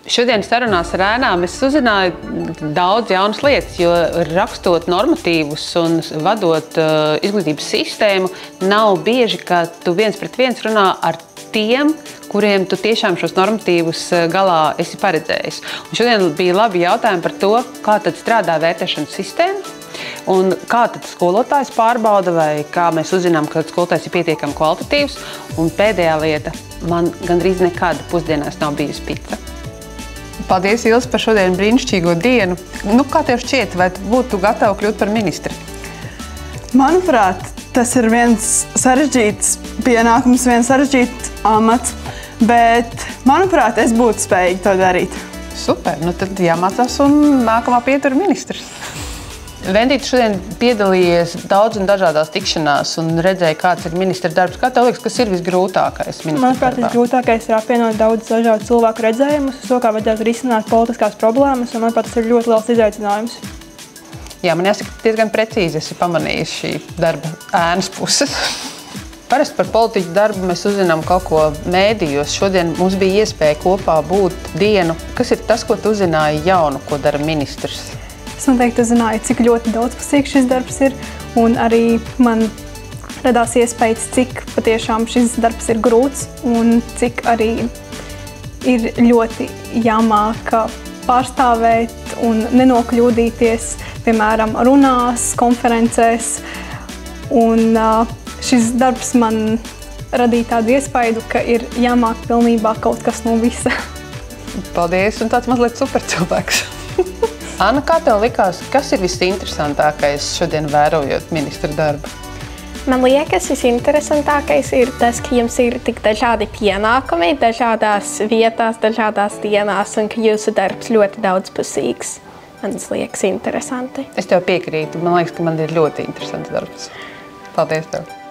Šodien sarunās ar ēnām es uzzināju daudz jaunas lietas, jo rakstot normatīvus un vadot izglītības sistēmu, nav bieži, ka tu viens pret viens runā ar tiem, kuriem tu tiešām šos normatīvus galā esi paredzējis. Un šodien bija labi jautājumi par to, kā tad strādā vērtēšanas sistēma un kā tad skolotājs pārbauda vai kā mēs uzzinām, ka skolotājs ir pietiekami kvalitatīvs. Un pēdējā lieta, man gandrīz nekad pusdienās nav bijusi pica. Paldies, Ilse, par šodien brīnišķīgo dienu. Kā tev šķiet, vai tu būtu gatava kļūt par ministri? Manuprāt, tas ir viens sarežģīts pienākums, viens sarežģīts amats, bet, manuprāt, es būtu spējīga to darīt. Super, tad jāmācās un nākamā pietura ministrs. Vendīte, šodien piedalījies daudz un dažādās tikšanās un redzēja, kāds ir ministra darbs. Kā tev liekas, kas ir visgrūtākais ministra darbā? Manuprāt, visgrūtākais ir apvienot daudz dažādu cilvēku redzējumus, uz to, kā vajadzētu risināt politiskās problēmas, un manuprāt, tas ir ļoti liels izaicinājums. Jā, man jāsaka, diezgan precīzi esi pamanījis šī darba ēnas puses. Parasti par politiķu darbu mēs uzzinām kaut ko mēdījos. Šodien mums bija iespēja kopā būt dienu. Kas ir tas, ko tu uzzināji jaunu, ko dara ministrs? Es noteikti uzzināju, cik ļoti daudzpusīgs šis darbs ir, un arī man radās iespējas, cik patiešām šis darbs ir grūts un cik arī ir ļoti jāmāk pārstāvēt un nenokļūdīties, piemēram, runās, konferencēs. Un šis darbs man radīja tādu iespaidu, ka ir jāmāk pilnībā kaut kas no visa. Paldies, un tāds mazliet supercilvēks. Anna, kā tev likās, kas ir visinteresantākais šodien vērojot ministra darbu? Man liekas, visinteresantākais ir tas, ka jums ir tik dažādi pienākumi, dažādās vietās, dažādās dienās, un ka jūsu darbs ļoti daudzpusīgs. Man liekas interesanti. Es tev piekrītu. Man liekas, ka man ir ļoti interesants darbs. Paldies tev!